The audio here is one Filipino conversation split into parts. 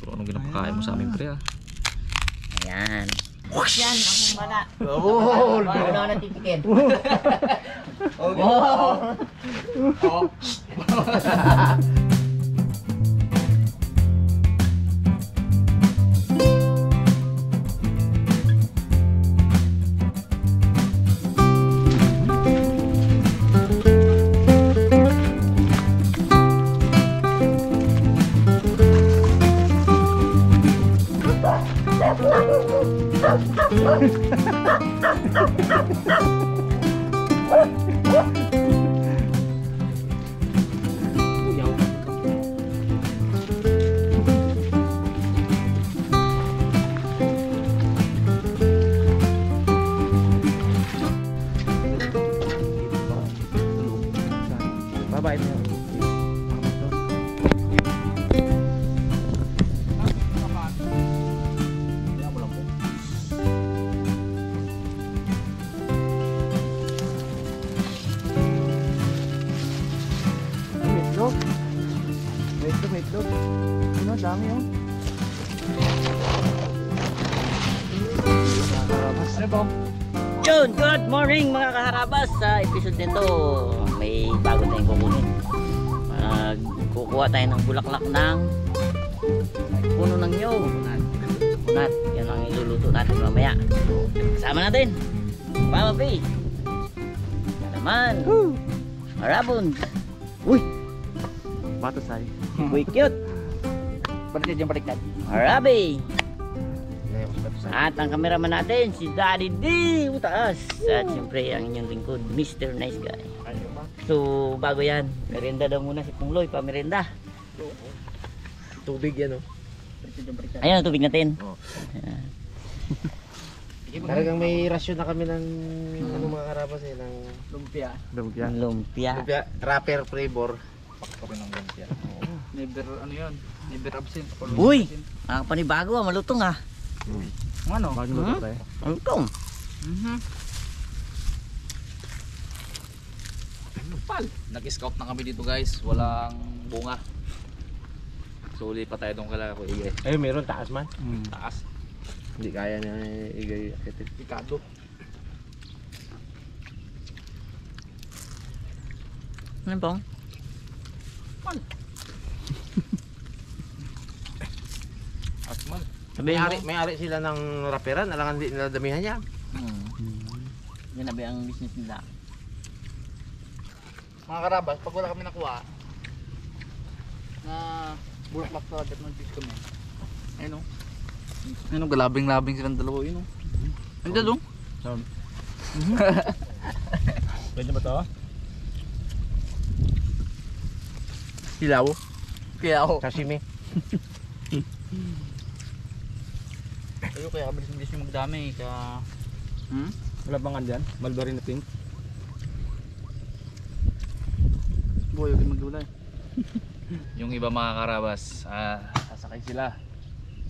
Pero anong ginapakain mo sa amin pre ah? Ayan. Yan, akong bala. Oh, Ano na titikin? Bye-bye. Itlog. Ano, dami oh. Karabas na ba? Yun, good morning mga kaharabas. Sa episode nito, may bago tayong kukunin. Kukuha tayo ng bulaklak ng puno ng nyog. Kunat, yan ang iluluto natin mamaya. Kasama natin Mama P. Yan naman Marabon. Uy, Bato say. uy cute. Baliktad yung baliktad. Marabi. At ang kameraman natin si Daddy D. Utaas. At siyempre ang inyong lingkod Mr. Nice Guy. So bago yan, merenda daw muna si Pungloy, pa merenda. Tubig yan oh. Ayan ang tubig natin. Talagang may rasyon na kami ng ano mga karabas eh, ng lumpia. Lumpia. Lumpia, wrapper flavor. Never ano yun, never absent. Uy, ang panibago ah, malutong ah. Ano? Malutong. Nag-scout na kami dito guys, walang bunga. So uli pa tayo doon kala ko igay. Ay, meron taas man. Taas. Hindi kaya niya igay akitin. Pikado. Ano bang? Asmal. Sabihin mo, May-ari sila ng raperan, alangan hindi nila damihan niya. yun na ang business nila. Mga karabas, pag wala kami nakuha na bulaklak sa agad mag-fish kami. Ayun o. Ayun o, galabing-labing silang dalawa yun o. Ang dalong? Pwede ba to? Hilaw. Kaya ako. Sashimi. Ayun kaya kabilis-bilis yung magdami. Kaya... Wala bang andyan? Mulberry na pink. Boy, huwag magulay. Yung iba mga karabas, sasakay sila.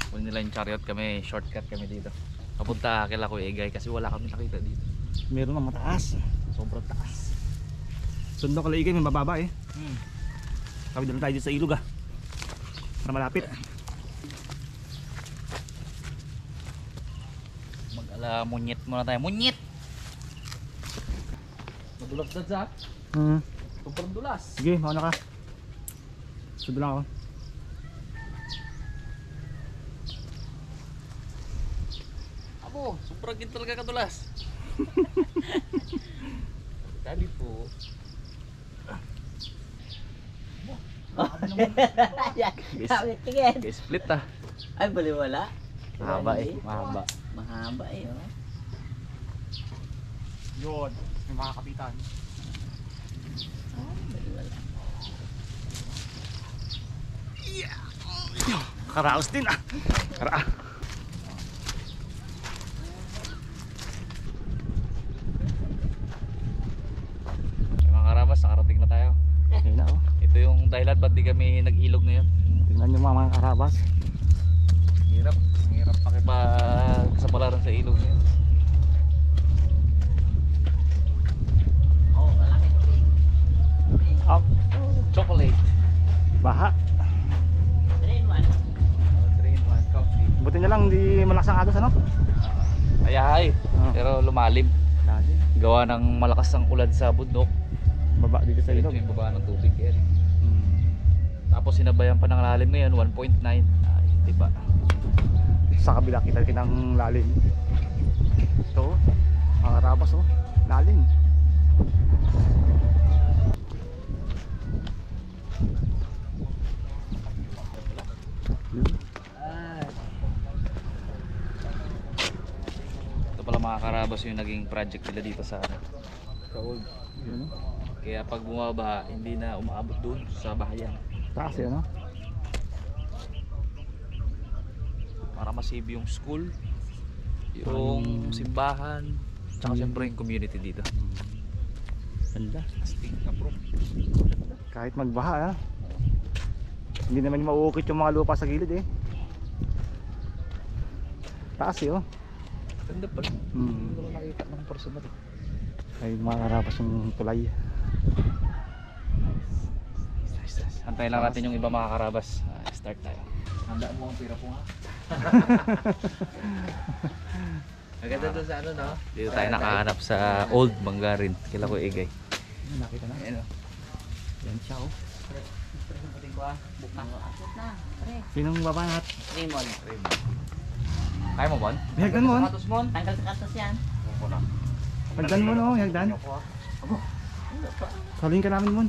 Kunin nila yung chariot, kami shortcut kami dito. Papunta kila ko igay kasi wala kami nakita dito. Meron na mataas. Sobrang taas. Sundo kala ikay, may mababa eh. Kami dala tayo dito sa ilog ah. Para malapit. Mag-ala munyit muna tayo. Munyit! Madulas dad sa. Sobrang dulas. Sige, mauna ka. Sundo lang ako. Abo, sobrang gin talaga kadulas. Dali po. Sige. Split ah. Ay, baliwala. Mahaba eh, mahaba. Mahaba eh, oh. Yun, may mga kapitan. Oh, baliwala. Karaos din ah. Kara. Mga karabas, nakarating na tayo. Ayun na oh. Ito yung dahilan ba't di kami nag-ilog ngayon. Tingnan nyo mga karabas. Hirap pakipagkasapalaran sa ilog ngayon. Oh, malaki. Up. Chocolate. Baha. 3 in 1. 3 na lang, hindi malakas ang agos ano? Ayahay. Ah. Pero lumalim. Dali. Gawa ng malakas ang ulan sa bundok. Baba dito sa Ito ilog. yung baba ng tubig kaya. Hmm. Tapos sinabayan pa ng lalim ngayon, 1.9. Ay, diba? Dito sa kabila kita ng lalim. Ito, mga karabas oh, lalim. Ito pala mga karabas yung naging project nila dito sa old. Yun, oh. Kaya pag bumaba, hindi na umaabot doon sa bahayan. Taas yan oh. Para masave yung school, yung simbahan, tsaka syempre yung community dito. Ganda. Astig na bro. Kahit magbaha hindi naman mauukit yung mga lupa sa gilid eh. Taas eh oh. Ganda pa rin. Hindi ko nakita ng personal. Ay mga karabas yung tulay. Antayin lang natin yung iba mga karabas. Start tayo. Handaan mo ang pira po ha. Maganda doon sa ano no? Dito tayo nakahanap sa Old Mangarin. Kila ko Igay. Nakita na. Ayan o. Yan siya oh. Akit na, pre. Sinong baba natin? Raymond. Kaya mo Bon? Hagdan mo. Sapatos Mon? Tanggal sa katos yan. Hagdan mo no, hagdan. Saluhin ka namin mo.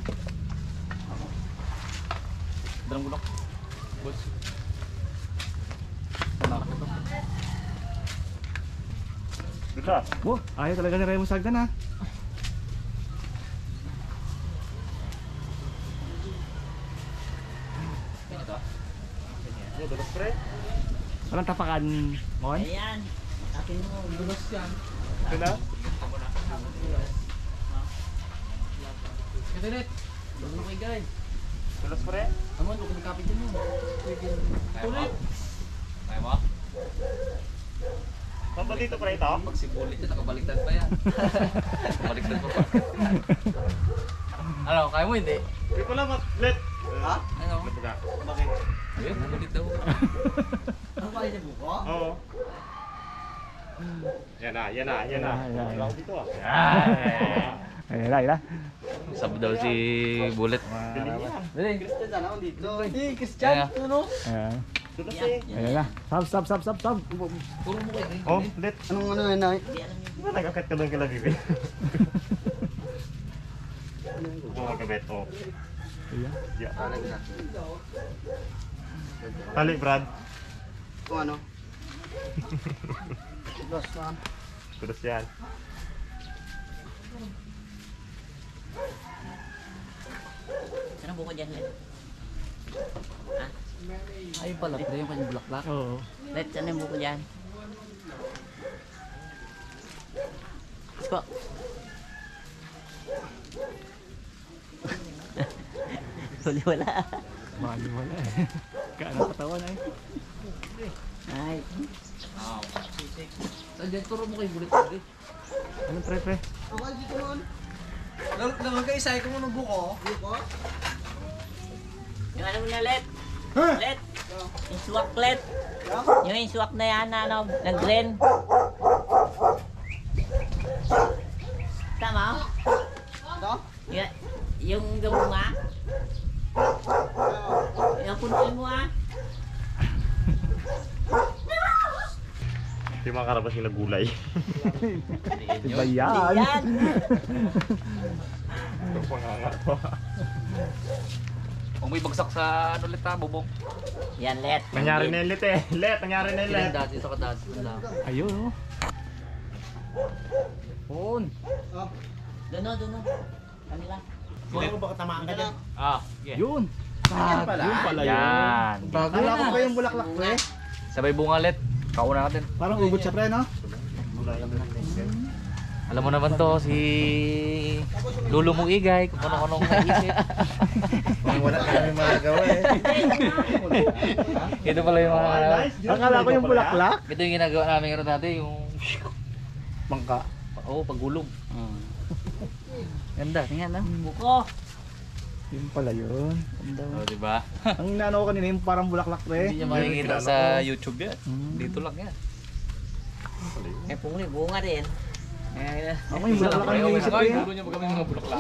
Dalang gulok. Boss. Oh, ayaw talaga ni Remo sa hagdan ha. Walang tapakan Mon? Ayan. Akin mo, dulos yan. Ito na? Katilit. Dalang mo kay Igay. Tulos pre? Amon, huwag nagkapit din mo. Kaya mo? Kaya mo? Saan dito pre ito? Pag sibulit na, nakabaliktad pa yan. Nakabaliktad pa pa. Ano, kaya mo hindi? Hindi ko lang let. Ha? Ano? Bakit? Ayun, nagulit daw. Ano pa rin sa buko? Oo. Yan na. Wala ko dito ah. Ayan na. Sab daw si Bullet. Dali. Eh, Christian, ano? Ayan. Yan. Ayan na. Sab. Puro mo kayo. Oh, let. Anong ano yun? Hindi alam yun. Di ba nag-akit ka doon kila Bibi? Oo, magkabet. Oh. Ayan. Yeah. Tali, Brad. Kung ano? Dos na. Tulos yan. Saan ang buko dyan, Let? Ha? Ayun pala, pero yung kanyang bulaklak. Oo. Let, saan ang buko dyan? Isko. Huli wala. Mali wala eh. Kaano katawan eh. Ay. Saan dyan, turo mo kay Bullet dali. Anong pre? Yung ano mo na, Let? Let? Yung swak, Let? Yung swak na yan, na ano, nag-green. Tama? Yung gamunga? Yung punuin mo ah. Yung mga karabas yung nagulay. Diba Yun. yan? Yan! Ito panganga to. Kung may bagsak sa ano ulit ha, bubong. Yan, Let. Nangyari na yung let eh. Nangyari na yung let. Ilan dati, isa ka dati. Ayun oh. Pun. Doon. Kanila. Ah, yeah. Yun. Yan pala. Yun pala Yan. Akala ko pa yung bulaklak pre. Sabay bungalit. Kauna natin. Parang ugot siya pre no? Alam mo naman to, si Lulu mong Igay, kung ano-anong maisip. Wala kami magagawa eh. Ito pala yung mga... Akala ko yung bulaklak. Ito yung ginagawa namin ngayon dati, yung... Bangka. Oo, paggulong. Hmm. Ganda, tingnan na. Buko. Yun pala yun. Oh, diba? Ang inaano ko kanina yung parang bulaklak pre. Hindi niya makikita sa YouTube yan. Hmm. Dito lang yan. Eh, pungli, bunga din. Eh, Ako yung bulaklak ang iniisip ko eh. Gulo niya baga mga bulaklak.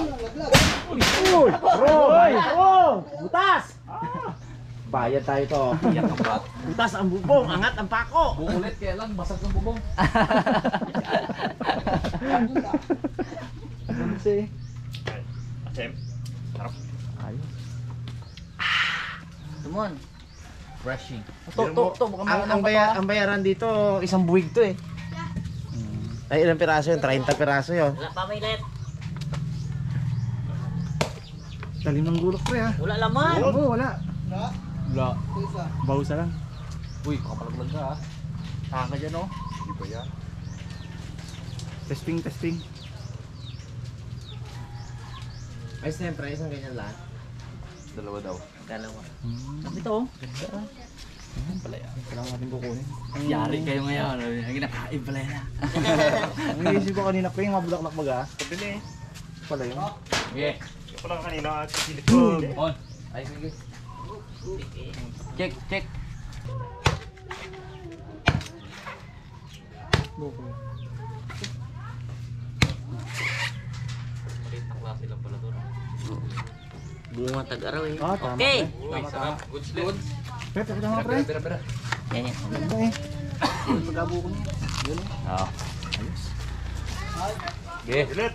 Uy! Roy! Oh! Butas! Bayad tayo to. Iyak ang bat. Butas ang bubong, angat ang pako. Buulit kaya lang, basag ng bubong. Ano si? Asem. Ayos. Tumon. Brushing. Ang bayaran dito, isang buwig to eh. Ay, ilang piraso yun? 30 piraso yun. Wala pa may let. Talim ng gulok pre ha. Wala laman. Oo, wala. Wala. Bausa lang. Uy, kapalaglag ka ha. Taka dyan oh. Di ba yan? Testing. Ay, siyempre, isang ganyan lang. Dalawa daw. Dalawa. Sabi to. Pala yan. Kailangan natin kukunin. Yari kayo ngayon. Ang ginakain pala yan. Ang iniisip ko kanina pre, yung mga bulaklak baga. Pabili eh. Pala yun. Okay. Ito lang kanina at silip ko. On. Ay, sige. Check. Maliit na klase lang pala doon. Bunga tag-araw eh. Ah, tama. Okay. Uy, sarap. Goods din. Pre, teka lang pre. Bira. Yan yan. Ano eh? Yung pagkabuko niya. Yun eh. Oo. Ayos. Okay. Ulit.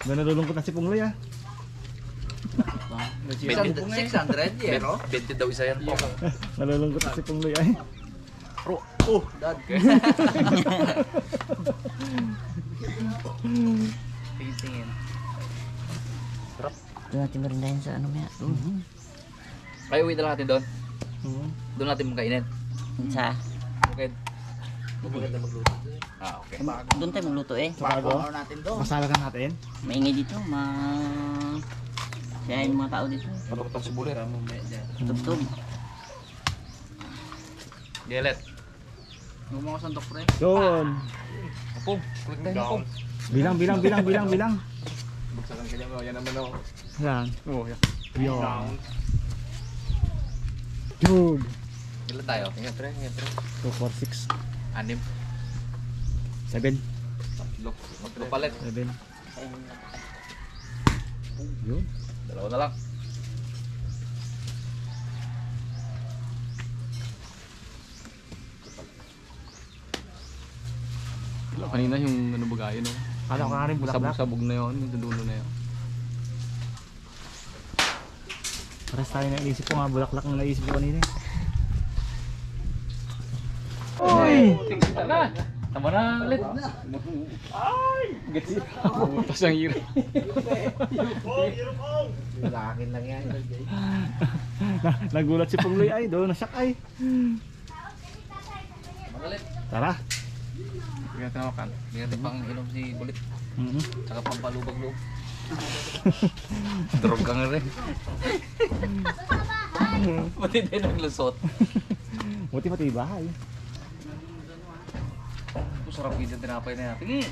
Gano'n nalulungkot na si Pungloy ah. 600 yen, no? 20 daw isa yan po. Nalulungkot na si Pungloy ay. Dad. Tingin. Ito natin merindahin sa ano maya. Ay, uwi na lang natin doon. Mhm. Doon natin makainin. Sa, Okay. Maganda magluto. Ah, okay. doon tayo magluto eh. Sa bago, natin doon. masalagan natin. Maingay dito, kaya yung mga tao dito. Palukutan si Bulit. Tugtog. Gelet. Gumawa ko sandok pre. Yun. Apong, kulit tayo apong. Bilang. Buksakan kanya mo. Yan naman ako. Yan. Oh, yan. Yun. Yun. Ilan tayo? 2, 4, 6, 6. 7. Tatlo. Magpapalit. 7. Yun. Dalawa na lang. Kanina yung ano bagay, no? Kala ko nga rin bulaklak. Sabog na yun, yung dulo na yun. Paras tayo na isip ko nga bulaklak ang naisip ko kanina. Tingnan na. Tama na ulit. Butas ang hirap. Lalakin lang yan. Nagulat si Pungloy ay, doon nasyak ay. Magalit. Tara. Hindi natin hawakan. Hindi natin pang inom si Bulit. Mhm. Tsaka pampalubag-loob. Drog ka nga rin. Pati din naglusot. Buti pati bahay. Sarap yung tinapay na natin.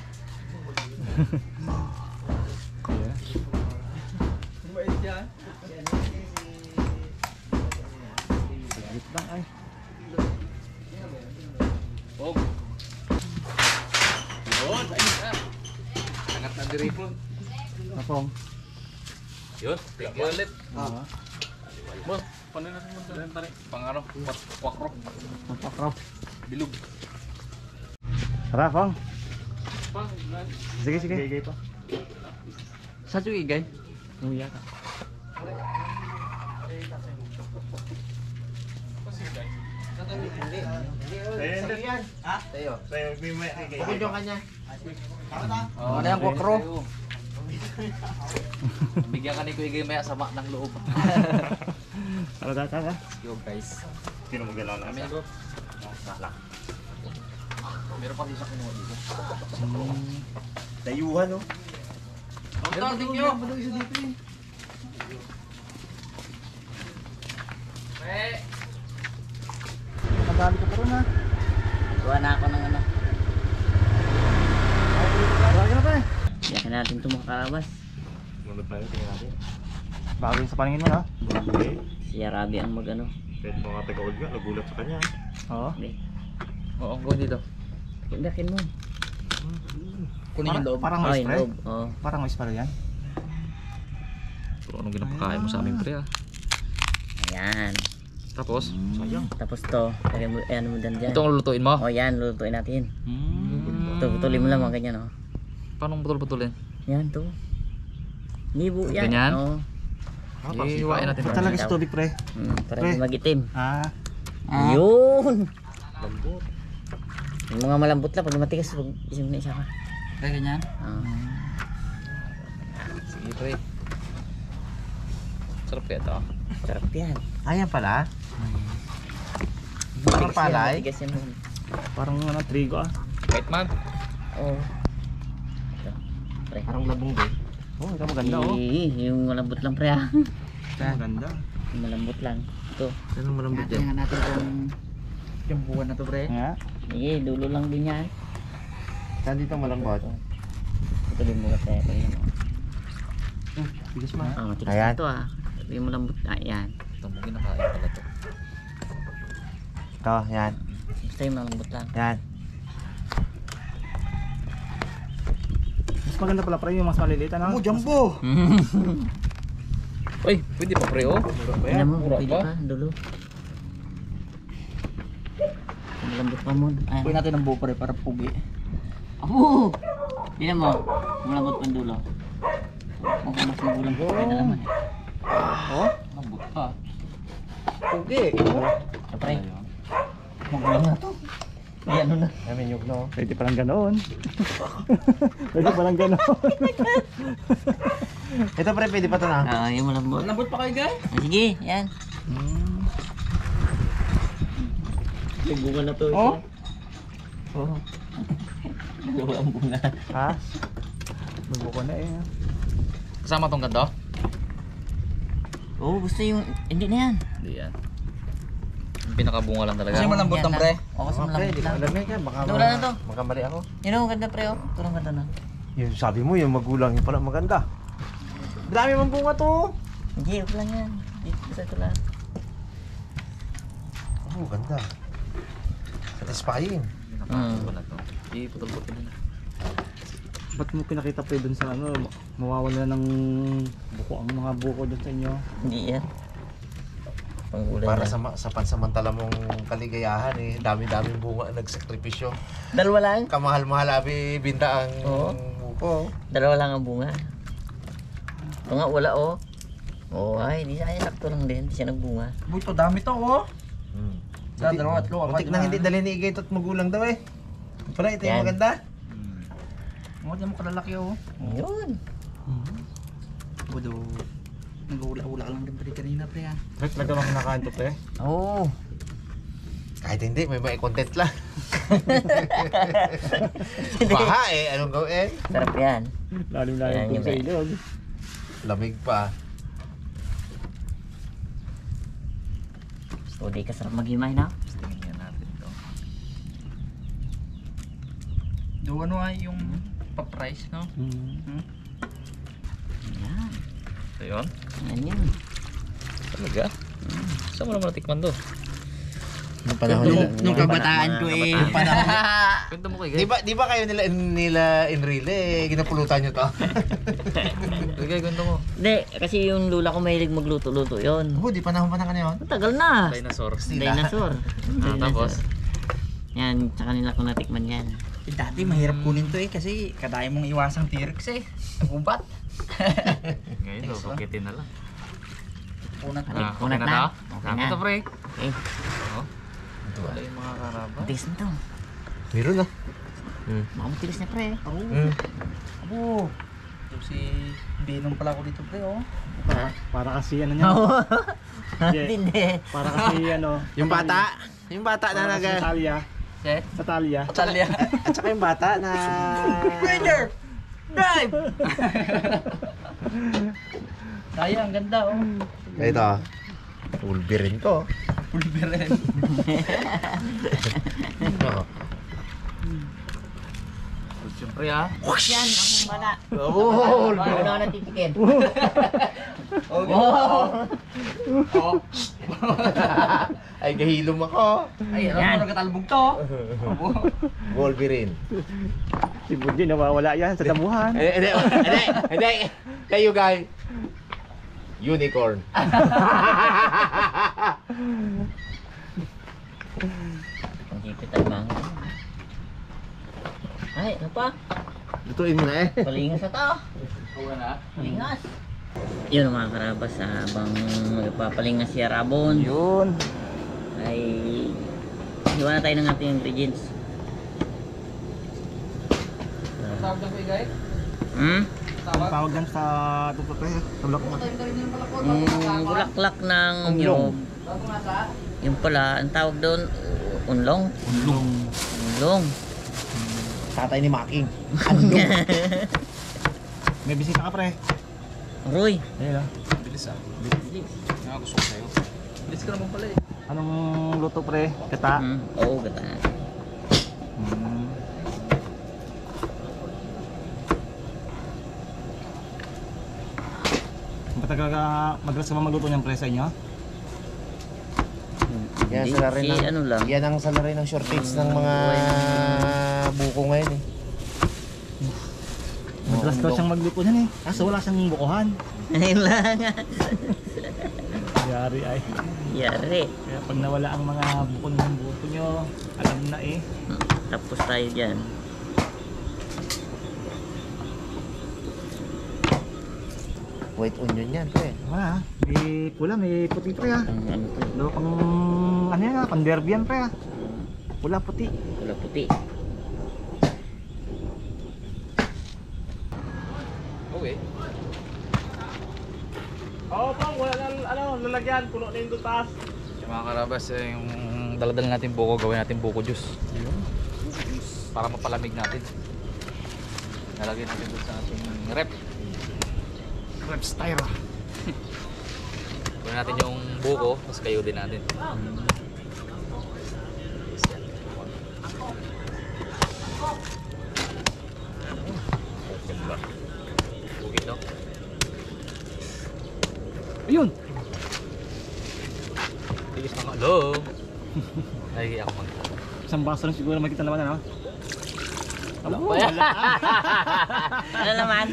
Yeah. Saglit lang ay. Oh. Yun, ayun na. Angat na diripon. Napong. Yun, thank you ulit. Ah. Boss, paano natin mo pare? Pang ano? Kwakro. Napakrap. Bilog. Tara, Pong. Sige. Gay pa. Sa igay? Umuya ka. Tayo. Sa'yo, may Bukod yung kanya. Oh, ano yung kwakro? Bigyan ka ni Kuya Gay maya sama ng loob. Tara. Yo guys. Sino magalaw na? Kami na bro. Meron pa isa kinuha dito. Dayuhan, no? Meron pa thank you. Nakadali ka pa rin ha. Gawa na ako ng ano. karabas. Munod tayo, tingnan natin. Bago yun sa paningin mo, no? Okay. Si Arabi ang magano. Kahit mga taga-old nga, nagulat sa kanya. Oo. Hindi. Oo, go dito. Dakin mo. Kunin yung loob. Parang Oh, mais yung pre. loob. Oh. Parang mais pala yan. Pero anong ginapakain mo sa amin, pre, ah? Ayan. Tapos, Sayang. Tapos to, lagyan mo, ayan mo dyan dyan. ito ang lulutuin mo. Oh, yan, lulutuin natin. Hmm. Putulin mo lang mga ganyan, oh. Paano putol-putulin? Yan, to. Nibo yan. Ganyan? Oo. Iiwain natin. Ba't talaga sa tubig pre? Para Pre. hindi magitim. Ah. Yun! Lambot. Yung mga malambot lang, pag matigas, pag isip na isa ka. Kaya ganyan. Sige, pre. Sarap kaya ito. Sarap yan. Ayan pala. Matigas Parang palay. yan, matigas yan. Parang ano, trigo ah. Kahit man. Oo. Ito. Pre. Parang labong din. Oh, ito maganda oh. Yung malambot lang, pre, ah. Maganda. Yung malambot lang. Ito. Anong malambot yan? Tingnan natin kung yung buwan na to, pre. Nga. Sige, dulo lang din yan. Saan dito malambot? Putulin mo kasi. Ayan. Bigas ma. Ah, matigas Ayan. na ito, ah. Yung malambot. Ayan. Ito mo ginakain pala ito. Ito, yan. Basta yung malambot lang. Yan. Mas maganda pala pre yung mas maliliit ano? jumbo! Uy, pwede pa, pre, oh. Tingnan mo, Mura pwede pa. pa, dulo. Malambot pa mo. Ayan. Kunin natin ang buo, pre, para pugi. Abo! Tingnan mo, malambot pa ang dulo. Kung mas magulang pa, pwede naman eh. Oh? Lambot pa. Pugi. Ito, pre. Magulang na to. Ay, ano na. Namin yung no. Pwede palang ganoon. Pwede palang ganoon. Ito pre, pwede pa ito na. Ah, yung malambot. Lambot pa kayo, guys? Ah, sige, yan. May bunga na to. Oh? Oo. Dalawa ang bunga. Ha? Magbuko na eh. Kasama tong ganto? Oo, basta yung... Hindi na yan. Hindi yan. Yung pinakabunga lang talaga. Kasi malambot Yan lang, pre. Oo, kasi Pre, malambot di ko lang. alam yan. Baka Wala na to. magkamali ako. Yun ang ganda, pre, oh. Ito ang ganda na. Yung sabi mo, yung magulang yung pala maganda. Dami mang bunga to. Hindi, okay lang yan. Dito, basta ito lang. Oh, ganda. Satisfying. Pinakabunga na to. Iputol-putol na. Ba't mo pinakita pre dun sa ano, mawawala ng buko ang mga buko dun sa inyo? Hindi yan. Pangulay Para lang. sa pansamantala mong kaligayahan eh. Dami-daming bunga ang nagsakripisyo. Dalawa lang. Kamahal-mahal abi binta ang Oo. buko. Dalawa lang ang bunga. Ito nga, wala, oh. Oo, ay, di siya. Sakto lang din. Di siya nagbunga. Uy, to dami to, oh. Hmm. Sa dalawa, tatlo, apat, Muntik nang lima. hindi dali ni Igay at magulang daw eh. Pala, ito yung Yan. maganda. Mga dyan mo kalalaki, oh. Yun. Budo. Nag-uula-ula ka lang din, pre, kanina, pre, ah. Pre, talaga mga kinakain to pre. Oo. Kahit hindi, may content lang. Baha eh, anong gawin? Sarap yan. Lalim-lalim Ayan, po yun sa eh. ilog. Lamig pa. So, di ka sarap maghimay na. Tingnan natin ito. Do ano ay yung pa-price, no? Yan. Ito yun. Yan yun. Talaga? Saan mo naman natikman to? Nung panahon Nung kabataan ko, eh. Panahon. Kwento mo kay Gay. Di ba kayo nila Enrile eh, ginapulutan nyo to? Kay Gay, kwento mo. Hindi, kasi yung lula ko mahilig magluto-luto yun. Oo, di panahon pa na kanyon. Tagal na. Dinosaur. Dinosaur. Tapos? Yan, tsaka nila ko natikman yan. Eh, dati mahirap kunin to, eh. Kasi kadaya mong iwasang T-Rex, eh. Nagubat. Ngayon, sukitin na lang. Punat Ano? na. Kunat okay na? to? Okay Sabi na. to, pre. Eh, Oh. Wala yung mga karaba. matigas na to. Meron na. Baka matigas na, pre. Abo. Ito si Binong pala ko dito, pre, oh. Para kasi ano niya. Yeah. Hindi. Para kasi ano. Yung bata na Para kasi naga. Talia. Set. Sa Talia. Talya. At saka yung bata na... Ranger! Drive! Kaya, ang ganda, oh. Ito. Wolverine to. Siyempre ha. Yan, ang bala. Oh, Ano na titikin? Ay, gahilom ako. Ay, alam mo, nagkatalbog to. Wolverine. Si Bunji nawawala yan sa damuhan. Hindi. Kayo, guys. Unicorn. Ang hipit ay mga. Ay, ano pa? Lutuin mo na eh. Palingas na to. Uwa na. Palingas. Yun mga karabas, habang magpapalingas si Rabon Yun. ay hiwa na tayo ng ating ingredients. Tawag na ko, Igay. Ang Tawag. tawag yan sa tuto pre. Sa blok mo. Tayo rin yung palakot. Yung bulaklak ng Unlong. nyog, Bago nga sa... yung pala, ang tawag doon, unlong. Ulong. Unlong. Tatay ni Making. May bisita ka pre. Aroy. Ayun ah. Bilis ah. Nga gusto ko sa'yo. Bilis ka naman pala eh. Anong luto pre? Kata. Oo, gata. Hmm. Matagal ka madalas ka ba magluto niyang pre sa inyo? Yan Hindi, sa rin si ng, ano lang. yan ang sa rin ng shortage ng mga buko ngayon eh. Madalas daw siyang magluto niyan eh. Kaso wala siyang bukuhan. Ayun lang. Yari ay. Yari. Kaya pag nawala ang mga bukon ng buko nyo, alam na eh. Tapos tayo dyan. White onion yan, pre. Wala ah. May pula, may puti pre ah. Ang ano to, Lo pang ano yan ah, pang derby yan pre ah. Pula puti. pula puti. Okay. Oo pang, wala na ano, lalagyan, puno na yung dutas. Yung mga karabas, yung daladala natin buko, gawin natin buko juice. Para mapalamig natin. Nalagay natin doon sa ating rep. Rep style. Gawin natin yung buko, tapos kayo din natin. Bukit no? Ayun! Tigis na nga. Hello! Ay, ako mag... Isang baso lang siguro makita naman ano. Wala pa yan. Ano naman?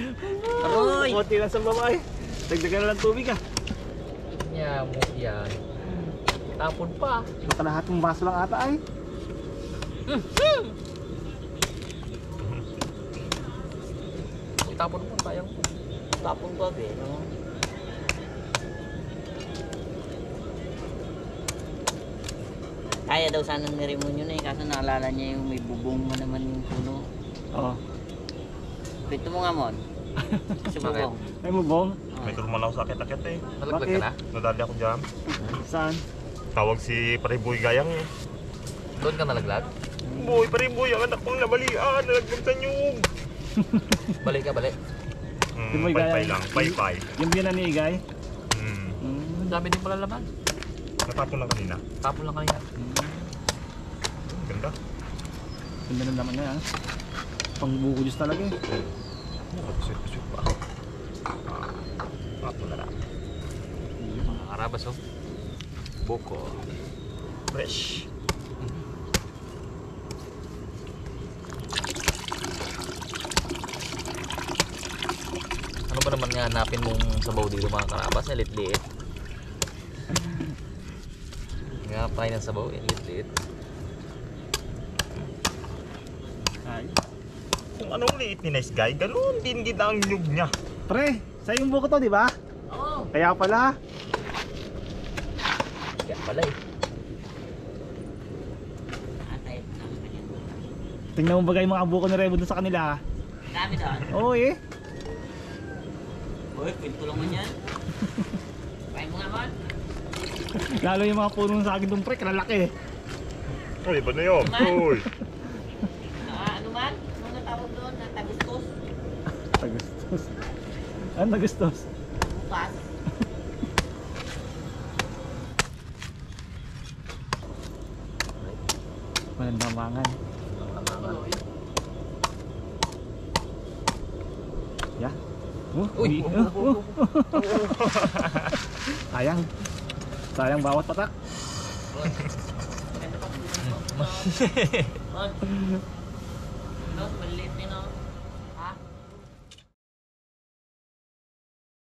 Aroy! Konti lang sa baba eh. Dagdagan na lang tubig ah. Yan, yan. Tapon pa. Kalahating baso lang ata ay. Itapon mo, sayang po. Tapong gabi, no? Kaya daw sana ni Ramon yun eh, kaso naalala niya yung may bubong mo naman yung puno. Oo. Pito mo nga, Mon. Sa bubong. Ay mo bong? May turman ako sa akit-akit eh. Nalaglag Bakit? ka na? Nadali ako dyan. Saan? Tawag si Pariboy Gayang eh. Doon ka nalaglag? Boy, Pariboy, ang anak kong nabalian. Nalaglag sa nyug. Balik ka, balik. Pariboy Paypay Gayang. lang, paypay. Yung biyanan ni Igay. Ang dami din pala laman. Natapon lang kanina. Tapon lang kanina. Ganda. Ganda ng laman na yan. Pang buko juice talaga eh. Mag-sweet pa. Tapon na lang. Mga karabas oh. Buko. Fresh. Ano ba naman nga hanapin mong sabaw dito mga karabas? Liit-liit. Nga pa ng sabaw, liit-liit. Ay. Kung anong liit ni Nice Guy, ganoon din kita ang nyug niya. Pre, sa yung buko to di ba? Oo. Kaya pala. Kaya pala eh. Atay, ang kanya. Tingnan mo bagay mga buko ni Rebo dun sa kanila. Dami doon. Oo eh. Uy, pinto lang man yan. Kain mo nga, Mon. Lalo yung mga puno sa akin dun pre, kalalaki eh. Uy, ba na yun? Uy. Ano man? Ano tawag doon? Tagustos? Tagustos. Ano tagustos? Bukas. Walang damangan. Uy. Sayang. Sayang bawat patak. Maliit din ako.